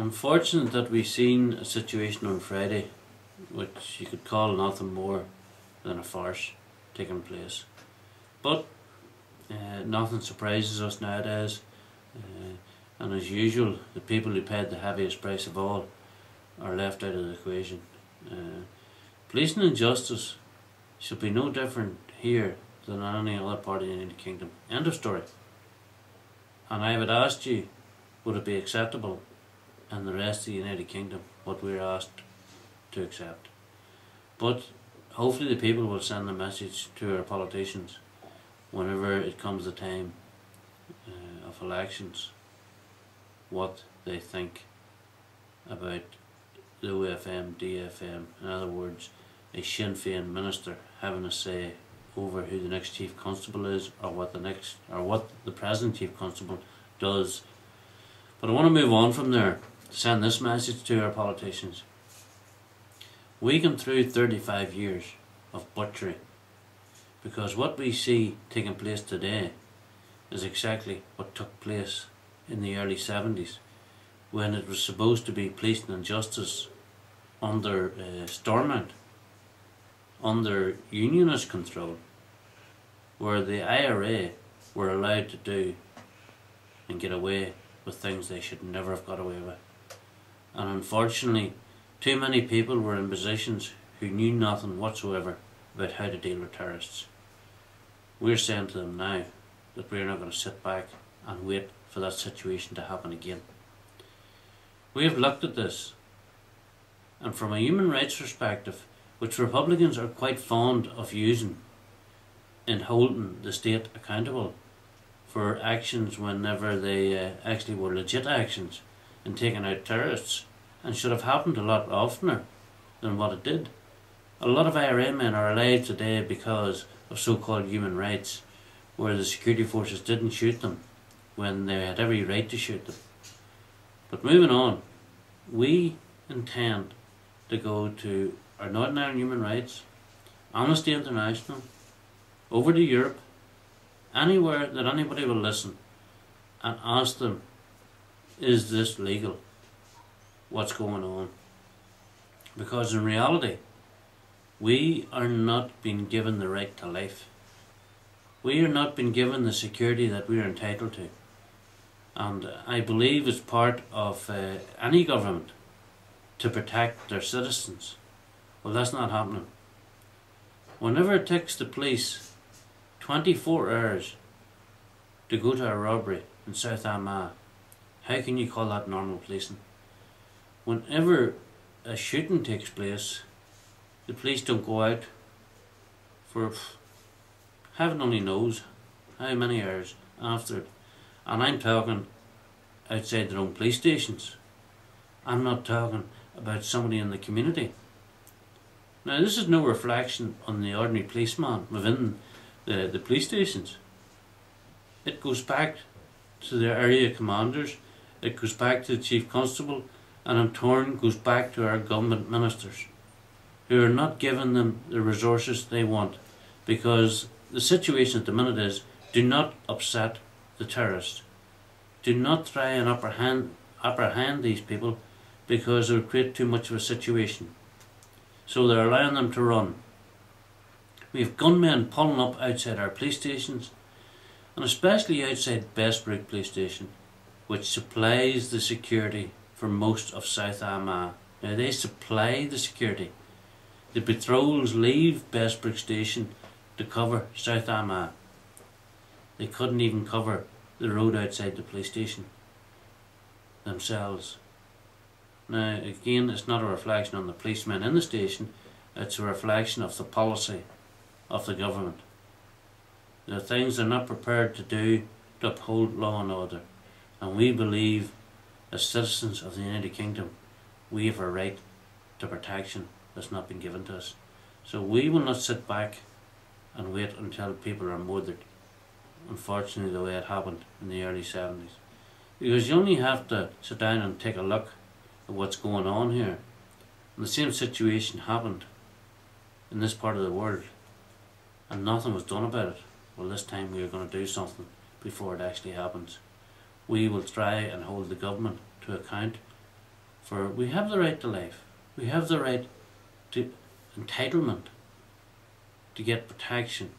Unfortunate that we seen a situation on Friday which you could call nothing more than a farce taking place. But nothing surprises us nowadays, and as usual the people who paid the heaviest price of all are left out of the equation. Policing and justice should be no different here than in any other part of the United Kingdom. End of story. And I would ask you, would it be acceptable in the rest of the United Kingdom what we're asked to accept? But hopefully the people will send a message to our politicians whenever it comes the time of elections, what they think about the OFM, DFM. In other words, a Sinn Féin minister having a say over who the next Chief Constable is, or what the present Chief Constable does. But I want to move on from there to send this message to our politicians. We came through 35 years of butchery, because what we see taking place today is exactly what took place in the early 70s, when it was supposed to be policing and justice under Stormont, under unionist control, where the IRA were allowed to do and get away with things they should never have got away with. And unfortunately, too many people were in positions who knew nothing whatsoever about how to deal with terrorists. We're saying to them now that we're not going to sit back and wait for that situation to happen again. We have looked at this, and from a human rights perspective, which Republicans are quite fond of using in holding the state accountable for actions whenever they actually were legit actions in taking out terrorists, and should have happened a lot oftener than what it did. A lot of IRA men are alive today because of so-called human rights, where the security forces didn't shoot them when they had every right to shoot them. But moving on, we intend to go to our Northern Ireland Human Rights, Amnesty International, over to Europe, anywhere that anybody will listen, and ask them, is this legal? What's going on? Because in reality, we are not being given the right to life. We are not being given the security that we are entitled to. And I believe it's part of any government to protect their citizens. Well, that's not happening. Whenever it takes the police 24 hours to go to a robbery in South Armagh, how can you call that normal policing? Whenever a shooting takes place, the police don't go out for heaven only knows how many hours after it. And I'm talking outside their own police stations. I'm not talking about somebody in the community. Now, this is no reflection on the ordinary policeman within the police stations. It goes back to the area commanders, it goes back to the Chief Constable, and in turn goes back to our government ministers, who are not giving them the resources they want, because the situation at the minute is, do not upset the terrorists. Do not try and apprehend these people, because it will create too much of a situation. So they're allowing them to run. We have gunmen pulling up outside our police stations, and especially outside Bessbrook Police Station, which supplies the security for most of South Armagh. Now, they supply the security. The patrols leave Bessbrook Station to cover South Armagh. They couldn't even cover the road outside the police station themselves. Now, again, it's not a reflection on the policemen in the station, it's a reflection of the policy of the government. There are things they're not prepared to do to uphold law and order, and we believe, as citizens of the United Kingdom, we have a right to protection that's not been given to us. So we will not sit back and wait until people are murdered, unfortunately the way it happened in the early 70s. Because you only have to sit down and take a look at what's going on here. And the same situation happened in this part of the world, and nothing was done about it. Well, this time we are going to do something before it actually happens. We will try and hold the government to account For we have the right to life. We have the right to entitlement to get protection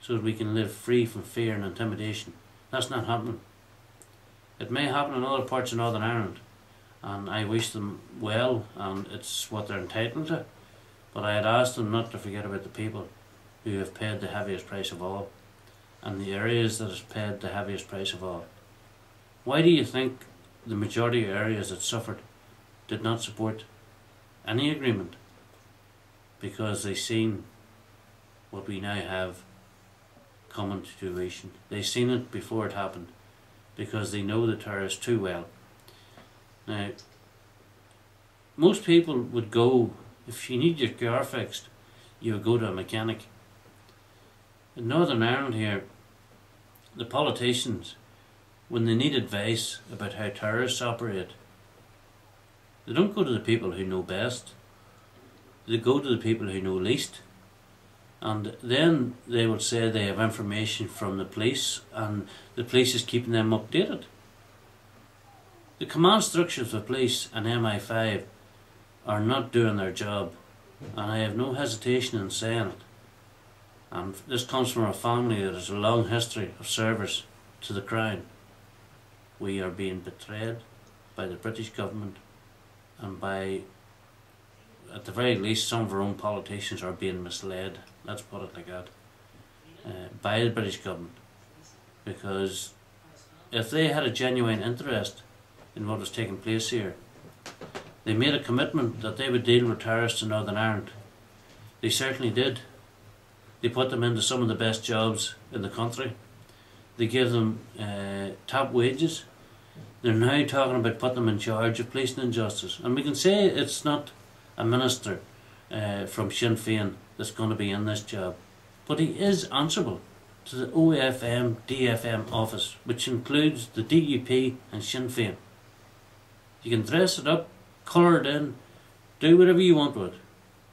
so that we can live free from fear and intimidation. That's not happening. It may happen in other parts of Northern Ireland, and I wish them well, and it's what they're entitled to. But I had asked them not to forget about the people who have paid the heaviest price of all, and the areas that have paid the heaviest price of all. Why do you think the majority of areas that suffered did not support any agreement? Because they seen what we now have coming to fruition. They seen it before it happened, because they know the terrorists too well. Now, most people would go, if you need your car fixed, you would go to a mechanic. In Northern Ireland here, the politicians, when they need advice about how terrorists operate, they don't go to the people who know best. They go to the people who know least. And then they will say they have information from the police, and the police is keeping them updated. The command structures of police and MI5 are not doing their job, and I have no hesitation in saying it. And this comes from a family that has a long history of service to the Crown. We are being betrayed by the British government, and by, at the very least, some of our own politicians are being misled, let's put it like that, by the British government. Because if they had a genuine interest in what was taking place here, they made a commitment that they would deal with terrorists in Northern Ireland. They certainly did. They put them into some of the best jobs in the country. They gave them top wages. They're now talking about putting them in charge of policing and justice. And we can say it's not a minister from Sinn Féin that's going to be in this job, but he is answerable to the OFM DFM office, which includes the DUP and Sinn Féin. You can dress it up, colour it in, do whatever you want with it,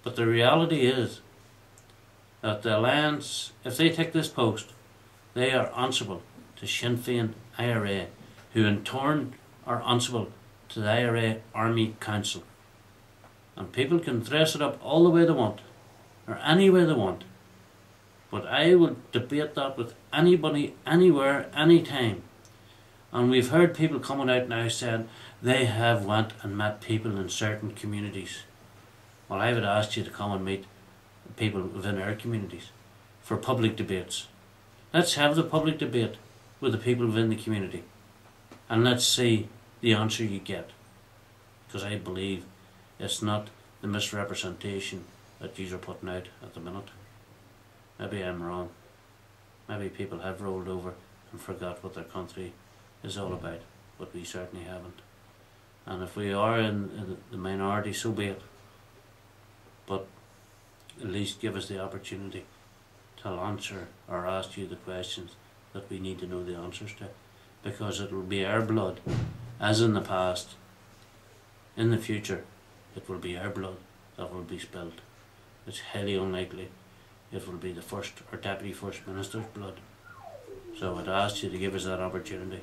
but the reality is that the Alliance, if they take this post, they are answerable to Sinn Féin IRA, who in turn are answerable to the IRA Army Council. And people can dress it up all the way they want, or any way they want. But I will debate that with anybody, anywhere, anytime. And we've heard people coming out now saying they have went and met people in certain communities. Well, I would ask you to come and meet people within our communities for public debates. Let's have the public debate with the people within the community, and let's see the answer you get. Because I believe it's not the misrepresentation that you are putting out at the minute. Maybe I'm wrong. Maybe people have rolled over and forgot what their country is all about, but we certainly haven't. And if we are in the minority, so be it. But at least give us the opportunity to answer or ask you the questions that we need to know the answers to. Because it will be our blood, as in the past. In the future, it will be our blood that will be spilled. It's highly unlikely it will be the First or Deputy First Minister's blood. So I'd ask you to give us that opportunity.